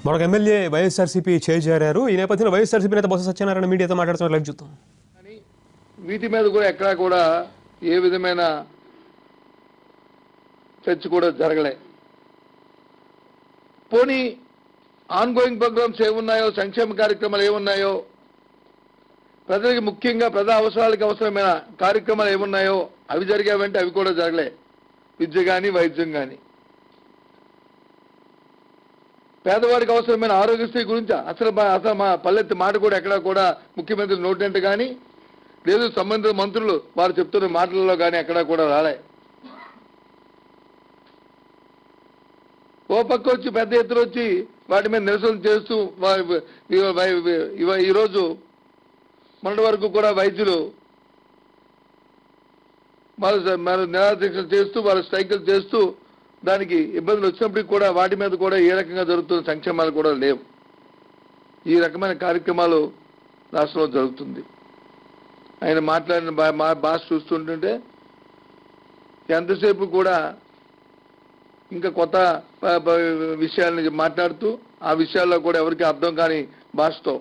మరొక ఎమ్మెల్యే వైఎస్ఆర్సీపీ చేజారారు. ఈ నేపథ్యంలో వైఎస్ఆర్సీపీ నేత బొత్స సత్యనారాయణ మీడియాతో మాట్లాడుతున్నారు. లైవ్ చూద్దాం. వీటి మీద కూడా ఎక్కడా కూడా ఏ విధమైన చర్చ కూడా జరగలే. పోనీ ఆన్గోయింగ్ ప్రోగ్రామ్స్ ఏమున్నాయో, సంక్షేమ కార్యక్రమాలు ఏమున్నాయో, ప్రజలకు ముఖ్యంగా ప్రజా అవసరాలకు అవసరమైన కార్యక్రమాలు ఏమున్నాయో అవి జరిగావంటే అవి కూడా జరగలే. విద్య కానీ వైద్యం కానీ, పేదవాడికి అవసరమైన ఆరోగ్యశ్రీ గురించి అసలు మా పల్లెత్తి మాట కూడా ఎక్కడా కూడా ముఖ్యమంత్రి నోటెంట కానీ లేదు, సంబంధిత మంత్రులు వారు చెప్తున్న మాటలలో కానీ ఎక్కడా కూడా రాలే. ఓ పక్క వచ్చి పెద్ద ఎత్తున వచ్చి వాటి మీద నిరసన చేస్తూ ఈరోజు మొన్నటి వరకు కూడా వైద్యులు వాళ్ళు నిరాదీక్ష చేస్తూ వాళ్ళు స్ట్రైకులు చేస్తూ దానికి ఇబ్బందులు వచ్చినప్పటికీ కూడా వాటి మీద కూడా ఏ రకంగా జరుగుతున్న సంక్షేమాలు కూడా లేవు. ఈ రకమైన కార్యక్రమాలు రాష్ట్రంలో జరుగుతుంది. ఆయన మాట్లాడిన భాష చూస్తుంటుంటే ఎంతసేపు కూడా ఇంకా కొత్త విషయాలని మాట్లాడుతూ ఆ విషయాల్లో కూడా ఎవరికి అర్థం కాని భాషతో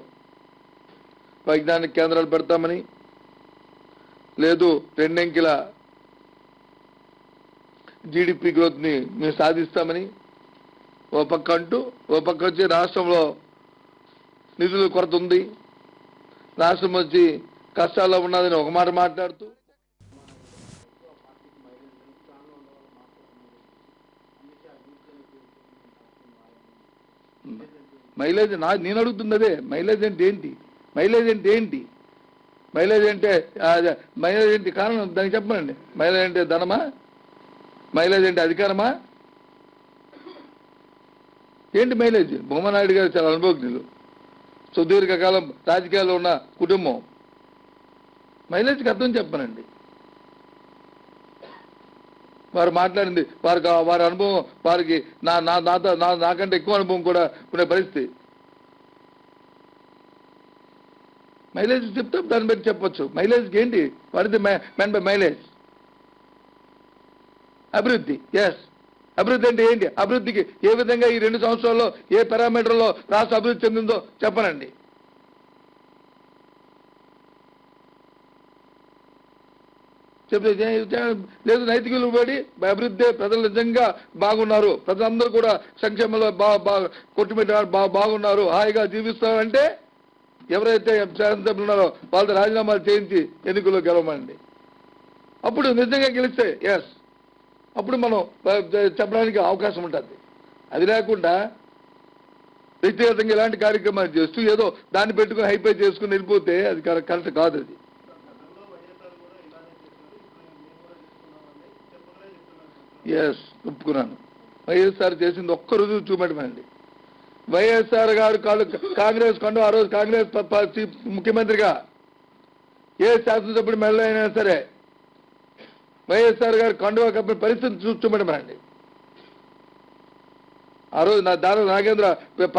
వైజ్ఞానిక కేంద్రాలు పెడతామని, లేదు 2 అంకెల జీడిపి గ్రోత్ ని మేము సాధిస్తామని ఓ పక్క అంటూ, ఓ పక్క వచ్చి రాష్ట్రంలో నిధుల కొరత ఉంది, రాష్ట్రం వచ్చి కష్టాల్లో ఉన్నదని ఒక మాట మాట్లాడుతూ మైలేజ్ నేను అడుగుతుంది అదే. మైలేజ్ అంటే ఏంటి? మైలేజ్ అంటే ఏంటి? మైలేజ్ ఏంటి కారణం దానికి చెప్పండి. మైలేజ్ అంటే ధనమా? మైలేజ్ అంటే అధికారమా? ఏంటి మైలేజ్? బొమ్మనాయుడు గారు చాలా అనుభవజ్ఞులు, సుదీర్ఘకాలం రాజకీయాల్లో ఉన్న కుటుంబం. మైలేజ్కి అర్థం చెప్పనండి. వారు మాట్లాడింది వారి అనుభవం, వారికి నాకంటే ఎక్కువ అనుభవం కూడా ఉండే పరిస్థితి. మైలేజ్ చెప్తాం, దాన్ని బట్టి చెప్పొచ్చు. మైలేజ్కి ఏంటి? What is the men by mileage? అభివృద్ధి. ఎస్, అభివృద్ధి అంటే ఏంటి? అభివృద్ధికి ఏ విధంగా ఈ 2 సంవత్సరాల్లో ఏ పారామీటర్లో రాష్ట్ర అభివృద్ధి చెందిందో చెప్పనండి. చెప్తే లేదు, నైతిక విలువబడి అభివృద్ధి, ప్రజలు నిజంగా బాగున్నారు, ప్రజలందరూ కూడా సంక్షేమంలో కొట్టుమిట్టారు, బాగున్నారు, హాయిగా జీవిస్తారంటే ఎవరైతే శాసనసభ్యులు ఉన్నారో వాళ్ళతో రాజీనామాలు చేయించి ఎన్నికల్లో గెలవమండి. అప్పుడు నిజంగా గెలిస్తే ఎస్, అప్పుడు మనం చెప్పడానికి అవకాశం ఉంటుంది. అది లేకుండా వ్యక్తిగతంగా ఇలాంటి కార్యక్రమాలు చేస్తూ ఏదో దాన్ని పెట్టుకుని హైపై చేసుకుని వెళ్ళిపోతే అది కరెక్ట్ కాదు. అది ఎస్, ఒప్పుకున్నాను. వైఎస్ఆర్ చేసింది ఒక్క రోజు చూపెట్టమండి. వైఎస్ఆర్ గారు కాంగ్రెస్ కండు ఆ రోజు కాంగ్రెస్ ముఖ్యమంత్రిగా ఏ శాసనసభ్యుడు మెల్ల అయినా సరే వైఎస్ఆర్ గారు కండువా కప్పిన పరిస్థితి చూపెట్టమండి. ఆ రోజు దాని నాగేంద్ర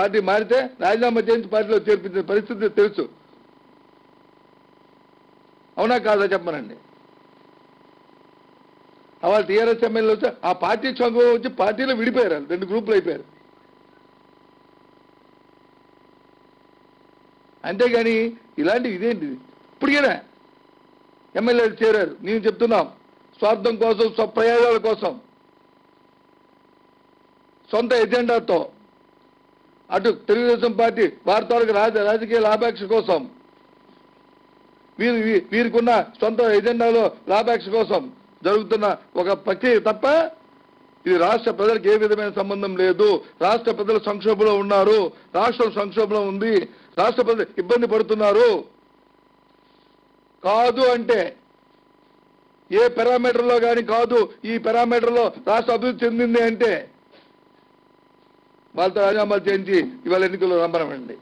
పార్టీ మారితే రాజీనామా చేయించి పార్టీలో చేర్పించిన పరిస్థితి తెలుసు. అవునా కాదా చెప్పమనండి. వాళ్ళు టీఆర్ఎస్ ఎమ్మెల్యేలు వచ్చి ఆ పార్టీ చంగు వచ్చి పార్టీలో విడిపోయారు, 2 గ్రూపులు అయిపోయారు. అంతేగాని ఇలాంటివి ఇదేంటిది? ఇప్పటికైనా ఎమ్మెల్యేలు చేరారు. నేను చెప్తున్నాం, స్వార్థం కోసం, స్వప్రయోగాల కోసం, సొంత ఎజెండాతో అటు తెలుగుదేశం పార్టీ వార్తలకు రాజకీయ లాభాపేక్ష కోసం, వీరికున్న సొంత ఎజెండాలో లాభాపేక్ష కోసం జరుగుతున్న ఒక ప్రక్రియ తప్ప ఇది రాష్ట్ర ప్రజలకు ఏ విధమైన సంబంధం లేదు. రాష్ట్ర ప్రజలు సంక్షోభంలో ఉన్నారు, రాష్ట్రం సంక్షోభంలో ఉంది, రాష్ట్ర ప్రజలు ఇబ్బంది పడుతున్నారు. కాదు అంటే ఏ పారామీటర్లో కానీ కాదు, ఈ పారామీటర్లో రాష్ట్ర అభివృద్ధి చెందింది అంటే వాళ్ళతో రాజీనామాలు చేయించి ఇవాళ ఎన్నికల్లో రమ్మనండి.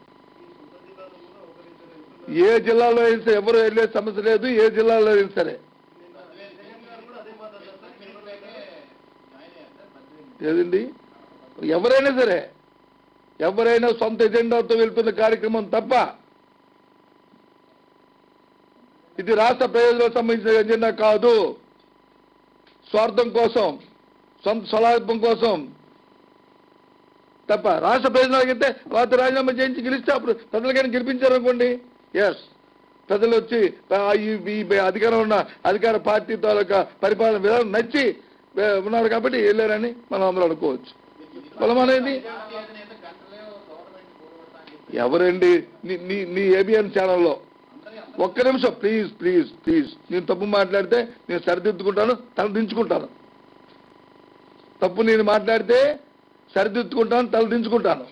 ఏ జిల్లాలో వెళ్తే ఎవరు వెళ్ళే సమస్య లేదు, ఏ జిల్లాలో వెళ్ళి సరే. ఏదండి, ఎవరైనా సరే, ఎవరైనా సొంత ఎజెండాతో వెళ్తున్న కార్యక్రమం తప్ప ఇది రాష్ట్ర ప్రయోజనాలకు సంబంధించిన ఎజెండా కాదు. స్వార్థం కోసం, సొంత స్వలాభం కోసం తప్ప రాష్ట్ర ప్రయోజనాలకైతే వారితో రాజీనామా చేయించి గెలిస్తే అప్పుడు ప్రజలకైనా గెలిపించారు అనుకోండి. ఎస్, ప్రజలు వచ్చి ఈ అధికారం ఉన్న అధికార పార్టీ తాలూకా పరిపాలన విధానం నచ్చి ఉన్నారు కాబట్టి వెళ్ళారని మనం అందరూ అనుకోవచ్చు. బలం అనేది ఎవరండి? నీ ఏబిఎన్ ఛానల్లో ఒక్క నిమిషం ప్లీజ్ ప్లీజ్ ప్లీజ్, నేను తప్పు మాట్లాడితే నేను సరిదిద్దుకుంటాను, తల దించుకుంటాను. తప్పు నేను మాట్లాడితే సరిదిద్దుకుంటాను, తల దించుకుంటాను.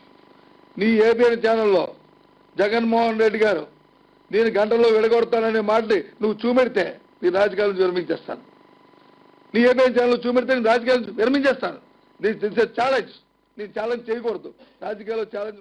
నీ ఏబిఎన్ ఛానల్లో జగన్మోహన్ రెడ్డి గారు నేను గంటలో విడగొడతాననే మాటని నువ్వు చూపెడితే నీ రాజకీయాల నుంచి విరమించేస్తాను. నీ ఏబిఎన్ ఛానల్లో చూపెడితే నేను రాజకీయాల నుంచి విరమించేస్తాను. ఛాలెంజ్, నీ ఛాలెంజ్ చేయకూడదు. రాజకీయాల్లో ఛాలెంజ్